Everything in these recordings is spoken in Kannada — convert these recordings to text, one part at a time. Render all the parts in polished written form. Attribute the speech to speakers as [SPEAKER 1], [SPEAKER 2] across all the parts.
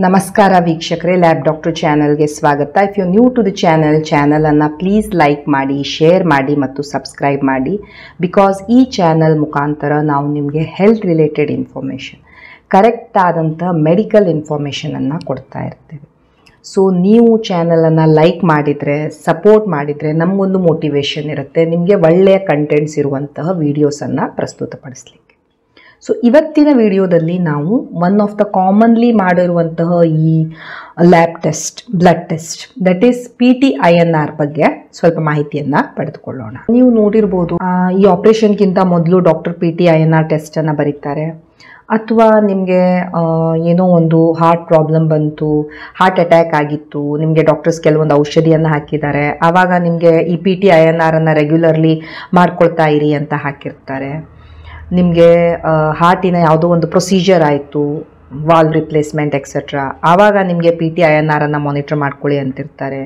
[SPEAKER 1] ನಮಸ್ಕಾರ ವೀಕ್ಷಕರೇ, ಲ್ಯಾಬ್ ಡಾಕ್ಟರ್ ಚಾನೆಲ್ಗೆ ಸ್ವಾಗತ. If you new to the ಚಾನಲನ್ನು ಪ್ಲೀಸ್ ಲೈಕ್ ಮಾಡಿ, ಶೇರ್ ಮಾಡಿ ಮತ್ತು ಸಬ್ಸ್ಕ್ರೈಬ್ ಮಾಡಿ. ಬಿಕಾಸ್ ಈ ಚಾನಲ್ ಮುಖಾಂತರ ನಾವು ನಿಮಗೆ ಹೆಲ್ತ್ ರಿಲೇಟೆಡ್ ಇನ್ಫಾರ್ಮೇಷನ್, ಕರೆಕ್ಟ್ ಆದಂಥ ಮೆಡಿಕಲ್ ಇನ್ಫಾರ್ಮೇಷನನ್ನು ಕೊಡ್ತಾ ಇರ್ತೀವಿ. ಸೊ ನೀವು ಚಾನಲನ್ನು ಲೈಕ್ ಮಾಡಿದರೆ, ಸಪೋರ್ಟ್ ಮಾಡಿದರೆ ನಮಗೊಂದು ಮೋಟಿವೇಶನ್ ಇರುತ್ತೆ ನಿಮಗೆ ಒಳ್ಳೆಯ ಕಂಟೆಂಟ್ಸ್ ಇರುವಂತಹ ವೀಡಿಯೋಸನ್ನು ಪ್ರಸ್ತುತಪಡಿಸಲಿಕ್ಕೆ. ಸೊ ಇವತ್ತಿನ ವಿಡಿಯೋದಲ್ಲಿ ನಾವು ಒನ್ ಆಫ್ ದ ಕಾಮನ್ಲಿ ಮಾಡಿರುವಂತಹ ಈ lab test, blood test, that is PTINR ಬಗ್ಗೆ ಸ್ವಲ್ಪ ಮಾಹಿತಿಯನ್ನು ಪಡೆದುಕೊಳ್ಳೋಣ. ನೀವು ನೋಡಿರ್ಬೋದು, ಈ ಆಪರೇಷನ್ಗಿಂತ ಮೊದಲು ಡಾಕ್ಟರ್ PTINR ಟೆಸ್ಟನ್ನು ಬರೀತಾರೆ. ಅಥವಾ ನಿಮಗೆ ಏನೋ ಒಂದು ಹಾರ್ಟ್ ಪ್ರಾಬ್ಲಮ್ ಬಂತು, ಹಾರ್ಟ್ ಅಟ್ಯಾಕ್ ಆಗಿತ್ತು, ನಿಮಗೆ ಡಾಕ್ಟರ್ಸ್ ಕೆಲವೊಂದು ಔಷಧಿಯನ್ನು ಹಾಕಿದ್ದಾರೆ, ಆವಾಗ ನಿಮಗೆ ಈ PTINRನ್ನು ರೆಗ್ಯುಲರ್ಲಿ ಮಾಡ್ಕೊಳ್ತಾ ಇರಿ ಅಂತ ಹಾಕಿರ್ತಾರೆ. ನಿಮಗೆ ಹಾರ್ಟಿನ ಯಾವುದೋ ಒಂದು ಪ್ರೊಸೀಜರ್ ಆಯಿತು, ವಾಲ್ವ್ ರಿಪ್ಲೇಸ್ಮೆಂಟ್ ಎಕ್ಸೆಟ್ರಾ, ಆವಾಗ ನಿಮಗೆ PTINRನ್ನು ಮಾನಿಟರ್ ಮಾಡ್ಕೊಳ್ಳಿ ಅಂತಿರ್ತಾರೆ.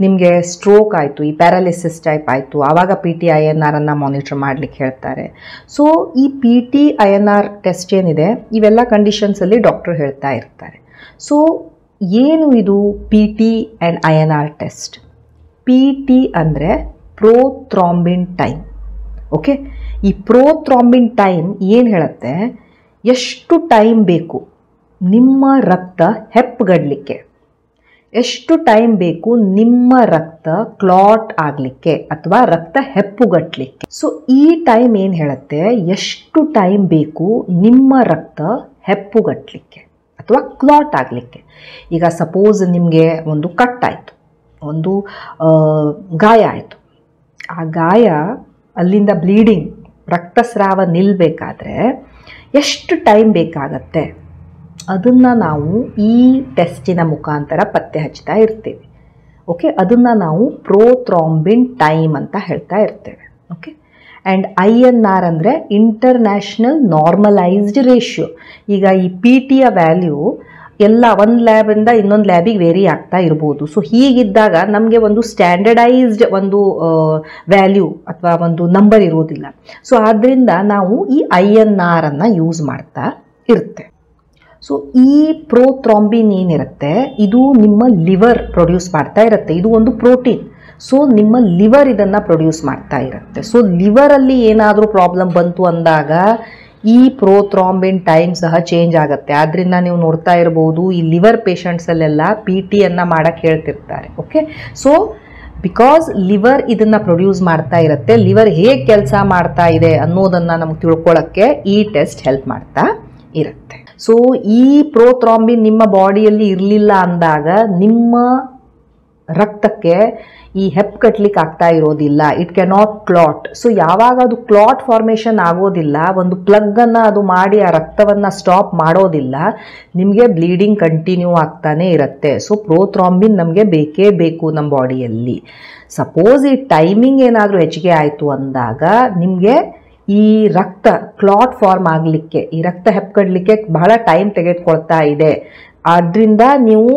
[SPEAKER 1] ನಿಮಗೆ ಸ್ಟ್ರೋಕ್ ಆಯಿತು, ಈ ಪ್ಯಾರಾಲಿಸಿಸ್ ಟೈಪ್ ಆಯಿತು, ಆವಾಗ PTINRನ್ನು ಮಾನಿಟರ್ ಮಾಡಲಿಕ್ಕೆ ಹೇಳ್ತಾರೆ. ಸೊ ಈ PTINR ಟೆಸ್ಟ್ ಏನಿದೆ, ಇವೆಲ್ಲ ಕಂಡೀಷನ್ಸಲ್ಲಿ ಡಾಕ್ಟರ್ ಹೇಳ್ತಾ ಇರ್ತಾರೆ. ಸೊ ಏನು ಇದು PTINR ಟೆಸ್ಟ್? PT ಅಂದರೆ ಪ್ರೋಥ್ರಾಂಬಿನ್ ಟೈಮ್. ಓಕೆ, ಈ ಪ್ರೋಥ್ರಾಂಬಿನ್ ಟೈಮ್ ಏನು ಹೇಳುತ್ತೆ, ಎಷ್ಟು ಟೈಮ್ ಬೇಕು ನಿಮ್ಮ ರಕ್ತ ಹೆಪ್ಪಗಡಲಿಕ್ಕೆ, ಎಷ್ಟು ಟೈಮ್ ಬೇಕು ನಿಮ್ಮ ರಕ್ತ ಕ್ಲಾಟ್ ಆಗಲಿಕ್ಕೆ ಅಥವಾ ರಕ್ತ ಹೆಪ್ಪುಗಟ್ಟಲಿಕ್ಕೆ. ಸೊ ಈ ಟೈಮ್ ಏನು ಹೇಳುತ್ತೆ, ಎಷ್ಟು ಟೈಮ್ ಬೇಕು ನಿಮ್ಮ ರಕ್ತ ಹೆಪ್ಪುಗಟ್ಟಲಿಕ್ಕೆ ಅಥವಾ ಕ್ಲಾಟ್ ಆಗಲಿಕ್ಕೆ. ಈಗ ಸಪೋಸ್ ನಿಮಗೆ ಒಂದು ಕಟ್ಟಾಯಿತು, ಒಂದು ಗಾಯ ಆಯಿತು, ಆ ಗಾಯ ಅಲ್ಲಿಂದ ಬ್ಲೀಡಿಂಗ್, ರಕ್ತಸ್ರಾವ ನಿಲ್ಲಬೇಕಾದ್ರೆ ಎಷ್ಟು ಟೈಮ್ ಬೇಕಾಗತ್ತೆ, ಅದನ್ನು ನಾವು ಈ ಟೆಸ್ಟಿನ ಮುಖಾಂತರ ಪತ್ತೆ ಹಚ್ತಾ ಇರ್ತೀವಿ. ಓಕೆ, ಅದನ್ನು ನಾವು ಪ್ರೋಥ್ರಾಂಬಿನ್ ಟೈಮ್ ಅಂತ ಹೇಳ್ತಾ ಇರ್ತೇವೆ. ಓಕೆ, ಆ್ಯಂಡ್ INR ಅಂದರೆ ಇಂಟರ್ನ್ಯಾಷನಲ್ ನಾರ್ಮಲೈಸ್ಡ್ ರೇಷಿಯೋ. ಈಗ ಈ PTಯ ವ್ಯಾಲ್ಯೂ ಎಲ್ಲ ಒಂದು ಲ್ಯಾಬಿಂದ ಇನ್ನೊಂದು ಲ್ಯಾಬಿಗೆ ವೇರಿ ಆಗ್ತಾ ಇರ್ಬೋದು. ಸೊ ಹೀಗಿದ್ದಾಗ ನಮಗೆ ಒಂದು ಸ್ಟ್ಯಾಂಡರ್ಡೈಸ್ಡ್ ಒಂದು ವ್ಯಾಲ್ಯೂ ಅಥವಾ ಒಂದು ನಂಬರ್ ಇರೋದಿಲ್ಲ. ಸೊ ಆದ್ದರಿಂದ ನಾವು ಈ INRನ್ನು ಯೂಸ್ ಮಾಡ್ತಾ ಇರ್ತೇವೆ. ಸೊ ಈ ಪ್ರೋಥ್ರಾಂಬಿನ್ ಏನಿರುತ್ತೆ, ಇದು ನಿಮ್ಮ ಲಿವರ್ ಪ್ರೊಡ್ಯೂಸ್ ಮಾಡ್ತಾ ಇರುತ್ತೆ. ಇದು ಒಂದು ಪ್ರೋಟೀನ್. ಸೊ ನಿಮ್ಮ ಲಿವರ್ ಇದನ್ನು ಪ್ರೊಡ್ಯೂಸ್ ಮಾಡ್ತಾ ಇರುತ್ತೆ. ಸೊ ಲಿವರಲ್ಲಿ ಏನಾದರೂ ಪ್ರಾಬ್ಲಮ್ ಬಂತು ಅಂದಾಗ ಈ ಪ್ರೋಥ್ರಾಂಬಿನ್ ಟೈಮ್ ಸಹ ಚೇಂಜ್ ಆಗುತ್ತೆ. ಆದ್ದರಿಂದ ನೀವು ನೋಡ್ತಾ ಇರ್ಬೋದು, ಈ ಲಿವರ್ ಪೇಷಂಟ್ಸಲ್ಲೆಲ್ಲ PTಯನ್ನು ಮಾಡೋಕ್ಕೆ ಹೇಳ್ತಿರ್ತಾರೆ. ಓಕೆ, ಸೊ ಬಿಕಾಸ್ ಲಿವರ್ ಇದನ್ನು ಪ್ರೊಡ್ಯೂಸ್ ಮಾಡ್ತಾ ಇರುತ್ತೆ, ಲಿವರ್ ಹೇಗೆ ಕೆಲಸ ಮಾಡ್ತಾ ಇದೆ ಅನ್ನೋದನ್ನು ನಮ್ಗೆ ತಿಳ್ಕೊಳ್ಳೋಕ್ಕೆ ಈ ಟೆಸ್ಟ್ ಹೆಲ್ಪ್ ಮಾಡ್ತಾ ಇರುತ್ತೆ. ಸೊ ಈ ಪ್ರೋಥ್ರಾಂಬಿನ್ ನಿಮ್ಮ ಬಾಡಿಯಲ್ಲಿ ಇರಲಿಲ್ಲ ಅಂದಾಗ ನಿಮ್ಮ ರಕ್ತಕ್ಕೆ ಈ ಹೆಪ್ಪುಗಟ್ಟಲಿಕ್ಕೆ ಆಗ್ತಾ ಇರೋದಿಲ್ಲ, ಇಟ್ ಕ್ಯಾನಾಟ್ ಕ್ಲಾಟ್. ಸೊ ಯಾವಾಗ ಅದು ಕ್ಲಾಟ್ ಫಾರ್ಮೇಷನ್ ಆಗೋದಿಲ್ಲ, ಒಂದು ಪ್ಲಗ್ಗನ್ನು ಅದು ಮಾಡಿ ಆ ರಕ್ತವನ್ನು ಸ್ಟಾಪ್ ಮಾಡೋದಿಲ್ಲ, ನಿಮಗೆ ಬ್ಲೀಡಿಂಗ್ ಕಂಟಿನ್ಯೂ ಆಗ್ತಾನೆ ಇರುತ್ತೆ. ಸೊ ಪ್ರೋಥ್ರಾಂಬಿನ್ ನಮಗೆ ಬೇಕೇ ಬೇಕು ನಮ್ಮ ಬಾಡಿಯಲ್ಲಿ. ಸಪೋಸ್ ಈ ಟೈಮಿಂಗ್ ಏನಾದರೂ ಹೆಚ್ಚಿಗೆ ಆಯಿತು ಅಂದಾಗ ನಿಮಗೆ ಈ ರಕ್ತ ಕ್ಲಾಟ್ ಫಾರ್ಮ್ ಆಗಲಿಕ್ಕೆ, ಈ ರಕ್ತ ಹೆಪ್ಪುಗಡಲಿಕ್ಕೆ ಬಹಳ ಟೈಮ್ ತೆಗೆದುಕೊಳ್ತಾ ಇದೆ, ಆದ್ದರಿಂದ ನೀವು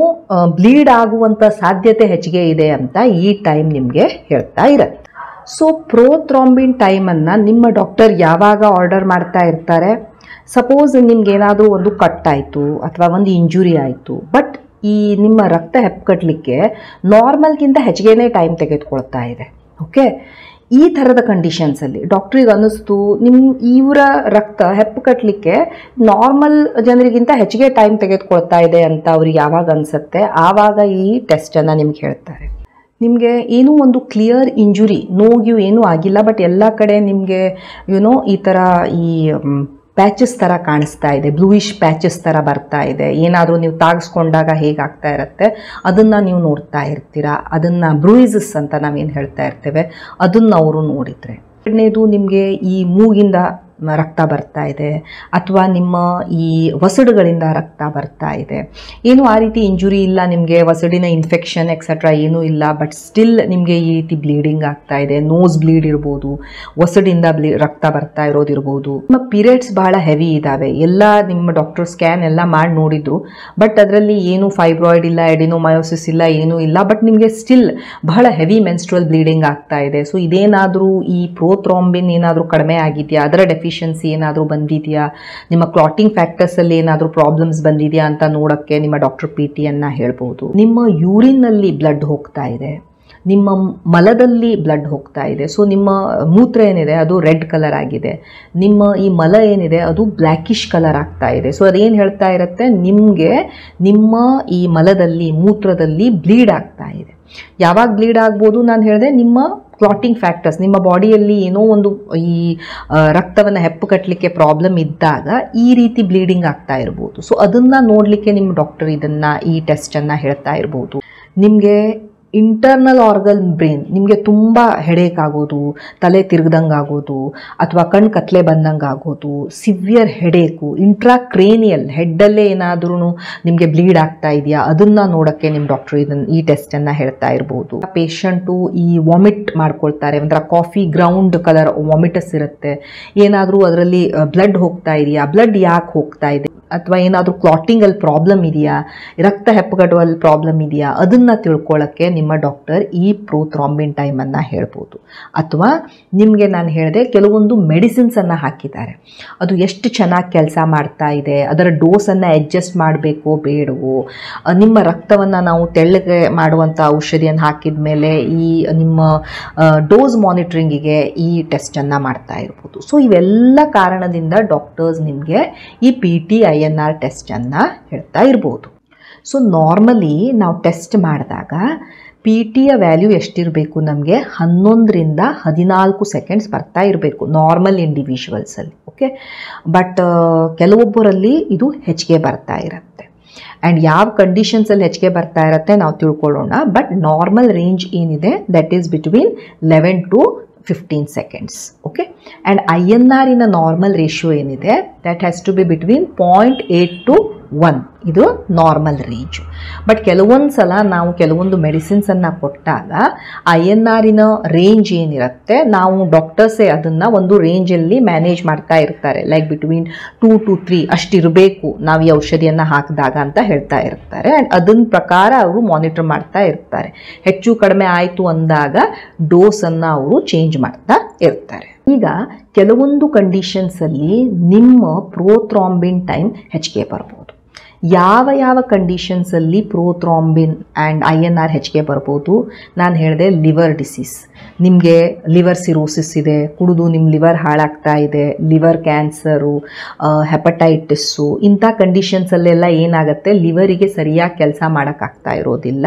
[SPEAKER 1] ಬ್ಲೀಡ್ ಆಗುವಂಥ ಸಾಧ್ಯತೆ ಹೆಚ್ಚಿಗೆ ಇದೆ ಅಂತ ಈ ಟೈಮ್ ನಿಮಗೆ ಹೇಳ್ತಾ ಇರುತ್ತೆ. ಸೊ ಪ್ರೋಥ್ರಾಂಬಿನ್ ಟೈಮನ್ನು ನಿಮ್ಮ ಡಾಕ್ಟರ್ ಯಾವಾಗ ಆರ್ಡರ್ ಮಾಡ್ತಾ ಇರ್ತಾರೆ, ಸಪೋಸ್ ನಿಮ್ಗೇನಾದರೂ ಒಂದು ಕಟ್ಟಾಯಿತು ಅಥವಾ ಒಂದು ಇಂಜುರಿ ಆಯಿತು, ಬಟ್ ಈ ನಿಮ್ಮ ರಕ್ತ ಹೆಪ್ಪುಗಟ್ಟಲಿಕ್ಕೆ ನಾರ್ಮಲ್ಗಿಂತ ಹೆಚ್ಚಿಗೆನೇ ಟೈಮ್ ತೆಗೆದುಕೊಳ್ತಾ ಇದೆ. ಓಕೆ, ಈ ಥರದ ಕಂಡೀಷನ್ಸಲ್ಲಿ ಡಾಕ್ಟ್ರಿಗೆ ಅನ್ನಿಸ್ತು ಇವರ ರಕ್ತ ಹೆಪ್ಪುಗಟ್ಟಲಿಕ್ಕೆ ನಾರ್ಮಲ್ ಜನರಿಗಿಂತ ಹೆಚ್ಚಿಗೆ ಟೈಮ್ ತೆಗೆದುಕೊಳ್ತಾ ಇದೆ ಅಂತ ಅವ್ರಿಗೆ ಯಾವಾಗ ಅನಿಸುತ್ತೆ, ಆವಾಗ ಈ ಟೆಸ್ಟನ್ನು ನಿಮ್ಗೆ ಹೇಳ್ತಾರೆ. ನಿಮಗೆ ಏನೂ ಒಂದು ಕ್ಲಿಯರ್ ಇಂಜುರಿ, ನೋವು ಏನೂ ಆಗಿಲ್ಲ, ಬಟ್ ಎಲ್ಲ ಕಡೆ ನಿಮಗೆ ಈ ಥರ ಈ ಪ್ಯಾಚಸ್ ಥರ ಕಾಣಿಸ್ತಾ ಇದೆ, ಬ್ಲೂಯಿಶ್ ಪ್ಯಾಚಸ್ ಥರ ಬರ್ತಾ ಇದೆ. ಏನಾದರೂ ನೀವು ತಾಗಿಸ್ಕೊಂಡಾಗ ಹೇಗಾಗ್ತಾ ಇರುತ್ತೆ ಅದನ್ನು ನೀವು ನೋಡ್ತಾ ಇರ್ತೀರಾ. ಅದನ್ನು ಬ್ರೂಯಿಸಸ್ ಅಂತ ನಾವೇನು ಹೇಳ್ತಾ ಇರ್ತೇವೆ, ಅದನ್ನು ಅವರು ನೋಡಿದರೆ. ಎರಡನೇದು, ನಿಮಗೆ ಈ ಮೂಗಿಂದ ರಕ್ತ ಬರ್ತಾ ಇದೆ ಅಥವಾ ನಿಮ್ಮ ಈ ವಸಡುಗಳಿಂದ ರಕ್ತ ಬರ್ತಾ ಇದೆ, ಏನು ಆ ರೀತಿ ಇಂಜುರಿ ಇಲ್ಲ, ನಿಮಗೆ ವಸಡಿನ ಇನ್ಫೆಕ್ಷನ್ ಎಕ್ಸೆಟ್ರಾ ಏನೂ ಇಲ್ಲ, ಬಟ್ ಸ್ಟಿಲ್ ನಿಮಗೆ ಈ ರೀತಿ ಬ್ಲೀಡಿಂಗ್ ಆಗ್ತಾ ಇದೆ, ನೋಸ್ ಬ್ಲೀಡ್ ಇರ್ಬೋದು, ವಸಡಿಂದ ರಕ್ತ ಬರ್ತಾ ಇರೋದಿರ್ಬೋದು. ನಿಮ್ಮ ಪೀರಿಯಡ್ಸ್ ಬಹಳ ಹೆವಿ ಇದ್ದಾವೆ, ಎಲ್ಲ ನಿಮ್ಮ ಡಾಕ್ಟರ್ ಸ್ಕ್ಯಾನ್ ಎಲ್ಲ ಮಾಡಿ ನೋಡಿದ್ರು, ಬಟ್ ಅದರಲ್ಲಿ ಏನು ಫೈಬ್ರಾಯ್ಡ್ ಇಲ್ಲ, ಎಡಿನೋಮಯೋಸಿಸ್ ಇಲ್ಲ, ಏನೂ ಇಲ್ಲ, ಬಟ್ ನಿಮಗೆ ಸ್ಟಿಲ್ ಬಹಳ ಹೆವಿ ಮೆನ್ಸ್ಟ್ರುವಲ್ ಬ್ಲೀಡಿಂಗ್ ಆಗ್ತಾ ಇದೆ. ಸೊ ಇದೇನಾದರೂ ಈ ಪ್ರೋಥ್ರಾಂಬಿನ್ ಏನಾದರೂ ಕಡಿಮೆ ಆಗಿದೆಯಾ, ಅದರ ಡೆಫಿಷಿಯನ್ಸಿ ಡೆಫಿಷಿಯನ್ಸಿ ಏನಾದರೂ ಬಂದಿದೆಯಾ, ನಿಮ್ಮ ಕ್ಲಾಟಿಂಗ್ ಫ್ಯಾಕ್ಟರ್ಸಲ್ಲಿ ಏನಾದರೂ ಪ್ರಾಬ್ಲಮ್ಸ್ ಬಂದಿದೆಯಾ ಅಂತ ನೋಡೋಕ್ಕೆ ನಿಮ್ಮ ಡಾಕ್ಟರ್ ಪಿ ಟಿಯನ್ನು ಹೇಳ್ಬೋದು. ನಿಮ್ಮ ಯೂರಿನ್ನಲ್ಲಿ ಬ್ಲಡ್ ಹೋಗ್ತಾ ಇದೆ, ನಿಮ್ಮ ಮಲದಲ್ಲಿ ಬ್ಲಡ್ ಹೋಗ್ತಾ ಇದೆ, ಸೊ ನಿಮ್ಮ ಮೂತ್ರ ಏನಿದೆ ಅದು ರೆಡ್ ಕಲರ್ ಆಗಿದೆ, ನಿಮ್ಮ ಈ ಮಲ ಏನಿದೆ ಅದು ಬ್ಲ್ಯಾಕಿಶ್ ಕಲರ್ ಆಗ್ತಾ ಇದೆ. ಸೊ ಅದೇನು ಹೇಳ್ತಾ ಇರುತ್ತೆ, ನಿಮಗೆ ನಿಮ್ಮ ಈ ಮಲದಲ್ಲಿ ಮೂತ್ರದಲ್ಲಿ ಬ್ಲೀಡ್ ಆಗ್ತಾ ಇದೆ. ಯಾವಾಗ ಬ್ಲೀಡ್ ಆಗ್ಬೋದು, ನಾನು ಹೇಳಿದೆ ನಿಮ್ಮ ಕ್ಲಾಟಿಂಗ್ ಫ್ಯಾಕ್ಟರ್ಸ್, ನಿಮ್ಮ ಬಾಡಿಯಲ್ಲಿ ಏನೋ ಒಂದು ಈ ರಕ್ತವನ್ನು ಹೆಪ್ಪು ಕಟ್ಟಲಿಕ್ಕೆ ಪ್ರಾಬ್ಲಮ್ ಇದ್ದಾಗ ಈ ರೀತಿ ಬ್ಲೀಡಿಂಗ್ ಆಗ್ತಾ ಇರ್ಬೋದು. ಸೊ ಅದನ್ನು ನೋಡಲಿಕ್ಕೆ ನಿಮ್ಮ ಡಾಕ್ಟರ್ ಇದನ್ನು ಈ ಟೆಸ್ಟನ್ನು ಹೇಳ್ತಾ ಇರ್ಬೋದು. ನಿಮಗೆ ಇಂಟರ್ನಲ್ ಆರ್ಗನ್ ಬ್ರೈನ್, ನಿಮಗೆ ತುಂಬ ಹೆಡೇಕ್ ಆಗೋದು, ತಲೆ ತಿರುಗ್ದಂಗೆ ಆಗೋದು, ಅಥವಾ ಕಣ್ಣು ಕತ್ಲೆ ಬಂದಂಗೆ ಆಗೋದು, ಸಿವಿಯರ್ ಹೆಡೇಕು, ಇಂಟ್ರಾಕ್ರೇನಿಯಲ್ ಹೆಡ್ಡಲ್ಲೇ ಏನಾದ್ರೂ ನಿಮಗೆ ಬ್ಲೀಡ್ ಆಗ್ತಾ ಇದೆಯಾ ಅದನ್ನು ನೋಡೋಕ್ಕೆ ನಿಮ್ಮ ಡಾಕ್ಟರ್ ಈ ಟೆಸ್ಟನ್ನು ಹೇಳ್ತಾ ಇರ್ಬೋದು. ಪೇಷಂಟು ಈ ವಾಮಿಟ್ ಮಾಡ್ಕೊಳ್ತಾರೆ, ಒಂಥರ ಕಾಫಿ ಗ್ರೌಂಡ್ ಕಲರ್ ವಾಮಿಟಸ್ ಇರುತ್ತೆ, ಏನಾದರೂ ಅದರಲ್ಲಿ ಬ್ಲಡ್ ಹೋಗ್ತಾ ಇದೆಯಾ, ಬ್ಲಡ್ ಯಾಕೆ ಹೋಗ್ತಾ ಇದೆ, ಅಥವಾ ಏನಾದರೂ ಕ್ಲಾಟಿಂಗಲ್ಲಿ ಪ್ರಾಬ್ಲಮ್ ಇದೆಯಾ, ರಕ್ತ ಹೆಪ್ಪುಗಟ್ಟುವಲ್ಲಿ ಪ್ರಾಬ್ಲಮ್ ಇದೆಯಾ ಅದನ್ನು ತಿಳ್ಕೊಳ್ಳೋಕ್ಕೆ ನಿಮ್ಮ ಡಾಕ್ಟರ್ ಈ ಪ್ರೋಥ್ರಾಂಬಿನ್ ಟೈಮನ್ನು ಹೇಳ್ಬೋದು. ಅಥವಾ ನಿಮಗೆ ನಾನು ಹೇಳಿದೆ ಕೆಲವೊಂದು ಮೆಡಿಸಿನ್ಸನ್ನು ಹಾಕಿದ್ದಾರೆ, ಅದು ಎಷ್ಟು ಚೆನ್ನಾಗಿ ಕೆಲಸ ಮಾಡ್ತಾ ಇದೆ, ಅದರ ಡೋಸನ್ನು ಅಡ್ಜಸ್ಟ್ ಮಾಡಬೇಕೋ ಬೇಡವೋ, ನಿಮ್ಮ ರಕ್ತವನ್ನು ನಾವು ತೆಳ್ಳಗೆ ಮಾಡುವಂಥ ಔಷಧಿಯನ್ನು ಹಾಕಿದ ಮೇಲೆ ಈ ನಿಮ್ಮ ಡೋಸ್ ಮಾನಿಟ್ರಿಂಗಿಗೆ ಈ ಟೆಸ್ಟನ್ನು ಮಾಡ್ತಾ ಇರ್ಬೋದು. ಸೊ ಇವೆಲ್ಲ ಕಾರಣದಿಂದ ಡಾಕ್ಟರ್ಸ್ ನಿಮಗೆ ಈ PTINR ಟೆಸ್ಟನ್ನು ಹೇಳ್ತಾ ಇರ್ಬೋದು. ಸೊ ನಾರ್ಮಲಿ ನಾವು ಟೆಸ್ಟ್ ಮಾಡಿದಾಗ PTಯ ವ್ಯಾಲ್ಯೂ ಎಷ್ಟಿರಬೇಕು, ನಮಗೆ 11ರಿಂದ 14 ಸೆಕೆಂಡ್ಸ್ ಬರ್ತಾ ಇರಬೇಕು ನಾರ್ಮಲ್ ಇಂಡಿವಿಜುವಲ್ಸಲ್ಲಿ. ಓಕೆ, ಬಟ್ ಕೆಲವೊಬ್ಬರಲ್ಲಿ ಇದು ಹೆಚ್ಚಿಗೆ ಬರ್ತಾ ಇರುತ್ತೆ. ಆ್ಯಂಡ್ ಯಾವ ಕಂಡೀಷನ್ಸಲ್ಲಿ ಹೆಚ್ಚಿಗೆ ಬರ್ತಾ ಇರುತ್ತೆ ನಾವು ತಿಳ್ಕೊಳ್ಳೋಣ. ಬಟ್ ನಾರ್ಮಲ್ ರೇಂಜ್ ಏನಿದೆ that is between 11 to 15 seconds. Okay, and INR in normal ratio ಏನಿದೆ that has to be between 0.8 to 1. ಇದು ನಾರ್ಮಲ್ ರೇಂಜು. ಬಟ್ ಕೆಲವೊಂದು ಸಲ ನಾವು ಕೆಲವೊಂದು ಮೆಡಿಸಿನ್ಸನ್ನು ಕೊಟ್ಟಾಗ INR ಇನ ರೇಂಜ್ ಏನಿರುತ್ತೆ ನಾವು ಡಾಕ್ಟರ್ಸೇ ಅದನ್ನು ಒಂದು ರೇಂಜಲ್ಲಿ ಮ್ಯಾನೇಜ್ ಮಾಡ್ತಾ ಇರ್ತಾರೆ, ಲೈಕ್ ಬಿಟ್ವೀನ್ 2 to 3 ಅಷ್ಟಿರಬೇಕು ನಾವು ಈ ಔಷಧಿಯನ್ನು ಹಾಕಿದಾಗ ಅಂತ ಹೇಳ್ತಾ ಇರ್ತಾರೆ. ಆ್ಯಂಡ್ ಅದನ್ನ ಪ್ರಕಾರ ಅವರು ಮಾನಿಟರ್ ಮಾಡ್ತಾ ಇರ್ತಾರೆ. ಹೆಚ್ಚು ಕಡಿಮೆ ಆಯಿತು ಅಂದಾಗ ಡೋಸನ್ನು ಅವರು ಚೇಂಜ್ ಮಾಡ್ತಾ ಇರ್ತಾರೆ. ಈಗ ಕೆಲವೊಂದು ಕಂಡೀಷನ್ಸಲ್ಲಿ ನಿಮ್ಮ ಪ್ರೋಥ್ರಾಂಬಿನ್ ಟೈಮ್ ಹೆಚ್ಚಿಗೆ ಬರ್ಬೋದು. ಯಾವ ಕಂಡೀಷನ್ಸಲ್ಲಿ ಪ್ರೋಥ್ರಾಂಬಿನ್ ಆ್ಯಂಡ್ INR ಹೆಚ್ಚಿಗೆ ಬರ್ಬೋದು, ನಾನು ಹೇಳಿದೆ ಲಿವರ್ ಡಿಸೀಸ್, ನಿಮಗೆ ಲಿವರ್ ಸಿರೋಸಿಸ್ ಇದೆ, ಕುಡಿದು ನಿಮ್ಮ ಲಿವರ್ ಹಾಳಾಗ್ತಾ ಇದೆ, ಲಿವರ್ ಕ್ಯಾನ್ಸರು, ಹೆಪಟೈಟಿಸ್ಸು, ಇಂಥ ಕಂಡೀಷನ್ಸಲ್ಲೆಲ್ಲ ಏನಾಗುತ್ತೆ ಲಿವರಿಗೆ ಸರಿಯಾಗಿ ಕೆಲಸ ಮಾಡೋಕ್ಕಾಗ್ತಾ ಇರೋದಿಲ್ಲ.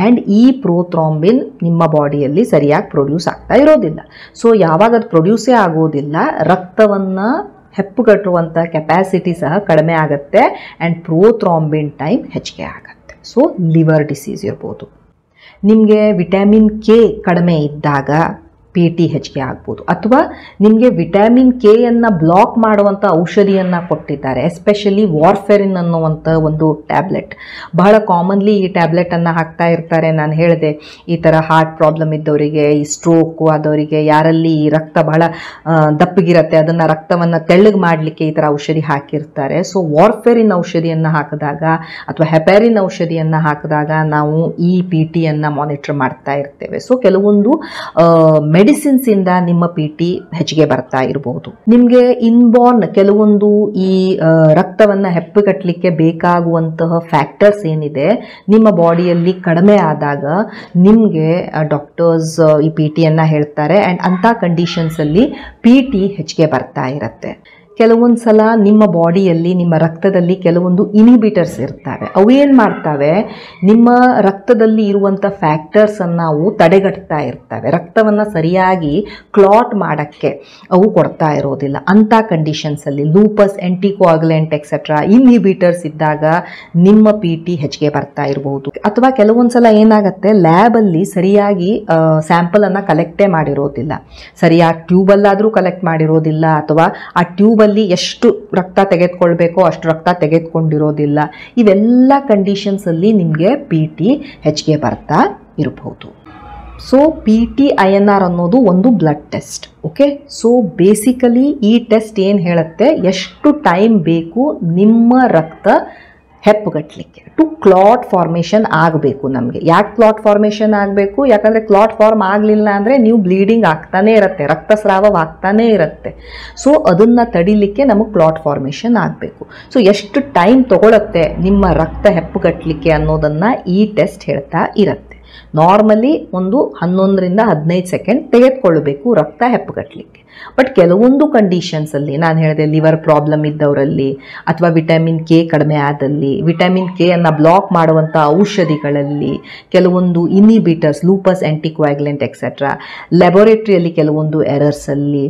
[SPEAKER 1] ಆ್ಯಂಡ್ ಈ ಪ್ರೋಥ್ರಾಂಬಿನ್ ನಿಮ್ಮ ಬಾಡಿಯಲ್ಲಿ ಸರಿಯಾಗಿ ಪ್ರೊಡ್ಯೂಸ್ ಆಗ್ತಾ ಇರೋದಿಲ್ಲ. ಸೊ ಯಾವಾಗ ಅದು ಪ್ರೊಡ್ಯೂಸೇ ಆಗೋದಿಲ್ಲ, ರಕ್ತವನ್ನು ಹೆಪ್ಪುಗಟ್ಟುವಂಥ ಕೆಪ್ಯಾಸಿಟಿ ಸಹ ಕಡಿಮೆ ಆಗುತ್ತೆ ಆ್ಯಂಡ್ ಪ್ರೋಥ್ರಾಂಬಿನ್ ಟೈಮ್ ಹೆಚ್ಚಿಗೆ ಆಗುತ್ತೆ. ಸೊ ಲಿವರ್ ಡಿಸೀಸ್ ಇರ್ಬೋದು. ನಿಮಗೆ ವಿಟಮಿನ್ K ಕಡಿಮೆ ಇದ್ದಾಗ PT ಹೆಚ್ಚಿಗೆ ಆಗ್ಬೋದು. ಅಥವಾ ನಿಮಗೆ ವಿಟಮಿನ್ Kಯನ್ನು ಬ್ಲಾಕ್ ಮಾಡುವಂಥ ಔಷಧಿಯನ್ನು ಕೊಟ್ಟಿದ್ದಾರೆ, ಎಸ್ಪೆಷಲಿ ವಾರ್ಫೆರಿನ್ ಅನ್ನುವಂಥ ಒಂದು ಟ್ಯಾಬ್ಲೆಟ್. ಬಹಳ ಕಾಮನ್ಲಿ ಈ ಟ್ಯಾಬ್ಲೆಟನ್ನು ಹಾಕ್ತಾ ಇರ್ತಾರೆ. ನಾನು ಹೇಳಿದೆ ಈ ಥರ ಹಾರ್ಟ್ ಪ್ರಾಬ್ಲಮ್ ಇದ್ದವರಿಗೆ, ಈ ಸ್ಟ್ರೋಕು ಆದವರಿಗೆ, ಯಾರಲ್ಲಿ ಈ ರಕ್ತ ಬಹಳ ದಪ್ಪಗಿರುತ್ತೆ ಅದನ್ನು ರಕ್ತವನ್ನು ತೆಳ್ಳಗೆ ಮಾಡಲಿಕ್ಕೆ ಈ ಥರ ಔಷಧಿ ಹಾಕಿರ್ತಾರೆ. ಸೊ ವಾರ್ಫೆರಿನ್ ಔಷಧಿಯನ್ನು ಹಾಕಿದಾಗ ಅಥವಾ ಹೆಪಾರಿನ್ ಔಷಧಿಯನ್ನು ಹಾಕಿದಾಗ ನಾವು ಈ PTಯನ್ನು ಮಾನಿಟರ್ ಮಾಡ್ತಾ ಇರ್ತೇವೆ. ಸೊ ಕೆಲವೊಂದು ಮೆಡಿಸಿನ್ಸ್ ಇಂದ ನಿಮ್ಮ PT ಹೆಚ್ಚಿಗೆ ಬರ್ತಾ ಇರಬಹುದು. ನಿಮಗೆ ಇನ್ಬಾರ್ನ್ ಕೆಲವೊಂದು ಈ ರಕ್ತವನ್ನು ಹೆಪ್ಪುಗಟ್ಟಲಿಕ್ಕೆ ಬೇಕಾಗುವಂತಹ ಫ್ಯಾಕ್ಟರ್ಸ್ ಏನಿದೆ ನಿಮ್ಮ ಬಾಡಿಯಲ್ಲಿ ಕಡಿಮೆ ಆದಾಗ ನಿಮಗೆ ಡಾಕ್ಟರ್ಸ್ ಈ PTಯನ್ನು ಹೇಳ್ತಾರೆ. ಆ್ಯಂಡ್ ಅಂಥ ಕಂಡೀಷನ್ಸಲ್ಲಿ PT ಹೆಚ್ಚಿಗೆ ಬರ್ತಾ ಇರುತ್ತೆ. ಕೆಲವೊಂದು ಸಲ ನಿಮ್ಮ ಬಾಡಿಯಲ್ಲಿ ನಿಮ್ಮ ರಕ್ತದಲ್ಲಿ ಕೆಲವೊಂದು ಇನಿಬಿಟರ್ಸ್ ಇರ್ತವೆ. ಅವು ಏನು ಮಾಡ್ತವೆ, ನಿಮ್ಮ ರಕ್ತದಲ್ಲಿ ಇರುವಂಥ ಫ್ಯಾಕ್ಟರ್ಸನ್ನು ಅವು ತಡೆಗಟ್ತಾ ಇರ್ತವೆ, ರಕ್ತವನ್ನು ಸರಿಯಾಗಿ ಕ್ಲಾಟ್ ಮಾಡೋಕ್ಕೆ ಅವು ಕೊಡ್ತಾ ಇರೋದಿಲ್ಲ. ಅಂಥ ಕಂಡೀಷನ್ಸಲ್ಲಿ ಲೂಪಸ್, ಆಂಟಿಕೋಆಗುಲೆಂಟ್ ಎಕ್ಸೆಟ್ರಾ ಇನ್ಹಿಬಿಟರ್ಸ್ ಇದ್ದಾಗ ನಿಮ್ಮ PT ಹೆಚ್ಚಿಗೆ ಬರ್ತಾ ಇರಬಹುದು. ಅಥವಾ ಕೆಲವೊಂದು ಸಲ ಏನಾಗುತ್ತೆ, ಲ್ಯಾಬಲ್ಲಿ ಸರಿಯಾಗಿ ಸ್ಯಾಂಪಲನ್ನು ಕಲೆಕ್ಟೇ ಮಾಡಿರೋದಿಲ್ಲ, ಸರಿಯಾಗಿ ಟ್ಯೂಬಲ್ಲಾದರೂ ಕಲೆಕ್ಟ್ ಮಾಡಿರೋದಿಲ್ಲ, ಅಥವಾ ಆ ಟ್ಯೂಬಲ್ಲಿ ಎಷ್ಟು ರಕ್ತ ತೆಗೆದುಕೊಳ್ಬೇಕೋ ಅಷ್ಟು ರಕ್ತ ತೆಗೆದುಕೊಂಡಿರೋದಿಲ್ಲ. ಇವೆಲ್ಲ ಕಂಡೀಷನ್ಸಲ್ಲಿ ನಿಮಗೆ PT ಹೆಚ್ಚಿಗೆ ಬರ್ತಾ ಇರಬಹುದು. ಸೊ PTINR ಅನ್ನೋದು ಒಂದು blood test. Okay, so basically ಈ ಟೆಸ್ಟ್ ಏನು ಹೇಳುತ್ತೆ, ಎಷ್ಟು ಟೈಮ್ ಬೇಕು ನಿಮ್ಮ ರಕ್ತ ಹೆಪ್ಪುಗಟ್ಟಲಿಕ್ಕೆ, ಟು ಕ್ಲಾಟ್ ಫಾರ್ಮೇಷನ್ ಆಗಬೇಕು ನಮಗೆ. ಯಾಕೆ ಕ್ಲಾಟ್ ಫಾರ್ಮೇಷನ್ ಆಗಬೇಕು? ಯಾಕಂದರೆ ಕ್ಲಾಟ್ ಫಾರ್ಮ್ ಆಗಲಿಲ್ಲ ಅಂದರೆ ನೀವು ಬ್ಲೀಡಿಂಗ್ ಆಗ್ತಾನೇ ಇರುತ್ತೆ, ರಕ್ತಸ್ರಾವವಾಗ್ತಾನೇ ಇರುತ್ತೆ. ಸೊ ಅದನ್ನು ತಡಿಲಿಕ್ಕೆ ನಮಗೆ ಕ್ಲಾಟ್ ಫಾರ್ಮೇಷನ್ ಆಗಬೇಕು. ಸೊ ಎಷ್ಟು ಟೈಮ್ ತಗೊಳುತ್ತೆ ನಿಮ್ಮ ರಕ್ತ ಹೆಪ್ಪುಗಟ್ಟಲಿಕ್ಕೆ ಅನ್ನೋದನ್ನು ಈ ಟೆಸ್ಟ್ ಹೇಳ್ತಾ ಇರುತ್ತೆ. ನಾರ್ಮಲಿ ಒಂದು 11ರಿಂದ 15 ಸೆಕೆಂಡ್ ತೆಗೆದುಕೊಳ್ಳಬೇಕು ರಕ್ತ ಹೆಪ್ಪುಗಟ್ಟಲಿಕ್ಕೆ. ಬಟ್ ಕೆಲವೊಂದು ಕಂಡೀಷನ್ಸಲ್ಲಿ ನಾನು ಹೇಳಿದೆ, ಲಿವರ್ ಪ್ರಾಬ್ಲಮ್ ಇದ್ದವರಲ್ಲಿ, ಅಥವಾ ವಿಟಮಿನ್ ಕೆ ಕಡಿಮೆ ಆದಲ್ಲಿ, ವಿಟಮಿನ್ ಕೆ ಅನ್ನು ಬ್ಲಾಕ್ ಮಾಡುವಂಥ ಔಷಧಿಗಳಲ್ಲಿ, ಕೆಲವೊಂದು ಇನಿಬಿಟರ್ಸ್, ಲೂಪಸ್ ಆ್ಯಂಟಿಕೋಯಾಗ್ಲೆಂಟ್ ಎಕ್ಸೆಟ್ರಾ, ಲ್ಯಾಬೊರೇಟ್ರಿಯಲ್ಲಿ ಕೆಲವೊಂದು ಎರರ್ಸಲ್ಲಿ,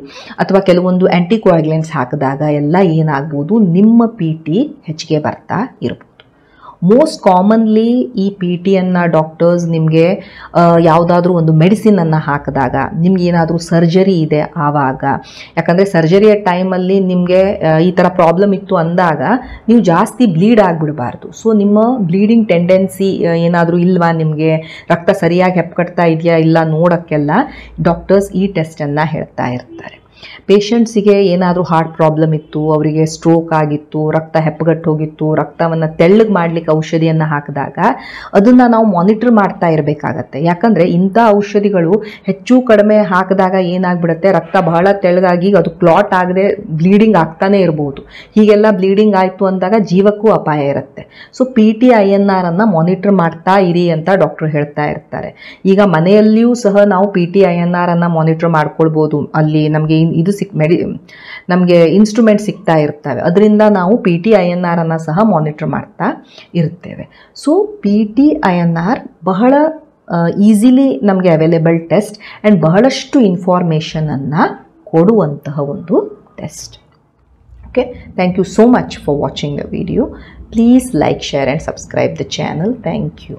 [SPEAKER 1] ಅಥವಾ ಕೆಲವೊಂದು ಆ್ಯಂಟಿಕೋಯಾಗ್ಲೆಂಟ್ಸ್ ಹಾಕಿದಾಗ ಎಲ್ಲ ಏನಾಗ್ಬೋದು, ನಿಮ್ಮ ಪಿ ಟಿ ಹೆಚ್ಚಿಗೆ ಬರ್ತಾ ಇರ್ಬೋದು. ಮೋಸ್ಟ್ ಕಾಮನ್ಲಿ ಈ ಪಿ ಟಿಯನ್ನು ಡಾಕ್ಟರ್ಸ್ ನಿಮಗೆ ಯಾವುದಾದ್ರೂ ಒಂದು ಮೆಡಿಸಿನನ್ನು ಹಾಕಿದಾಗ, ನಿಮ್ಗೇನಾದರೂ ಸರ್ಜರಿ ಇದೆ ಆವಾಗ, ಯಾಕಂದರೆ ಸರ್ಜರಿಯ ಟೈಮಲ್ಲಿ ನಿಮಗೆ ಈ ಥರ ಪ್ರಾಬ್ಲಮ್ ಇತ್ತು ಅಂದಾಗ ನೀವು ಜಾಸ್ತಿ ಬ್ಲೀಡ್ ಆಗಿಬಿಡಬಾರ್ದು. ಸೊ ನಿಮ್ಮ ಬ್ಲೀಡಿಂಗ್ ಟೆಂಡೆನ್ಸಿ ಏನಾದರೂ ಇಲ್ವಾ, ನಿಮಗೆ ರಕ್ತ ಸರಿಯಾಗಿ ಹೆಪ್ಪುಗಟ್ತಾ ಇದೆಯಾ ಇಲ್ಲ ನೋಡೋಕ್ಕೆಲ್ಲ ಡಾಕ್ಟರ್ಸ್ ಈ ಟೆಸ್ಟನ್ನು ಹೇಳ್ತಾ ಇರ್ತಾರೆ. ಪೇಷಂಟ್ಸಿಗೆ ಏನಾದರೂ ಹಾರ್ಟ್ ಪ್ರಾಬ್ಲಮ್ ಇತ್ತು, ಅವರಿಗೆ ಸ್ಟ್ರೋಕ್ ಆಗಿತ್ತು, ರಕ್ತ ಹೆಪ್ಪುಗಟ್ಟು ಹೋಗಿತ್ತು, ರಕ್ತವನ್ನು ತೆಳ್ಳಗೆ ಮಾಡಲಿಕ್ಕೆ ಔಷಧಿಯನ್ನು ಹಾಕಿದಾಗ ಅದನ್ನು ನಾವು ಮಾನಿಟರ್ ಮಾಡ್ತಾ ಇರಬೇಕಾಗತ್ತೆ. ಯಾಕಂದರೆ ಇಂಥ ಔಷಧಿಗಳು ಹೆಚ್ಚು ಕಡಿಮೆ ಹಾಕಿದಾಗ ಏನಾಗ್ಬಿಡುತ್ತೆ, ರಕ್ತ ಬಹಳ ತೆಳ್ಳಗಾಗಿ ಅದು ಕ್ಲಾಟ್ ಆಗದೆ ಬ್ಲೀಡಿಂಗ್ ಆಗ್ತಾನೆ ಇರ್ಬೋದು. ಹೀಗೆಲ್ಲ ಬ್ಲೀಡಿಂಗ್ ಆಯಿತು ಅಂದಾಗ ಜೀವಕ್ಕೂ ಅಪಾಯ ಇರುತ್ತೆ. So P T I N R ಅನ್ನು ಮಾನಿಟರ್ ಮಾಡ್ತಾ ಇರಿ ಅಂತ ಡಾಕ್ಟ್ರು ಹೇಳ್ತಾ ಇರ್ತಾರೆ. ಈಗ ಮನೆಯಲ್ಲಿಯೂ ಸಹ ನಾವು P T I N R ಅನ್ನು ಮಾನಿಟರ್ ಮಾಡ್ಕೊಳ್ಬೋದು. ಅಲ್ಲಿ ನಮಗೆ ಇದು ನಮಗೆ ಇನ್ಸ್ಟ್ರೂಮೆಂಟ್ ಸಿಗ್ತಾ ಇರ್ತವೆ, ಅದರಿಂದ ನಾವು P T I N R ಅನ್ನು ಸಹ ಮಾನಿಟರ್ ಮಾಡ್ತಾ ಇರ್ತೇವೆ. So P T I N R ಬಹಳ ಈಸಿಲಿ ನಮಗೆ ಅವೈಲೇಬಲ್ ಟೆಸ್ಟ್ ಆ್ಯಂಡ್ ಬಹಳಷ್ಟು ಇನ್ಫಾರ್ಮೇಷನನ್ನು ಕೊಡುವಂತಹ ಒಂದು test. Okay, thank you so much for watching the video. Please like, share and subscribe the channel. Thank you.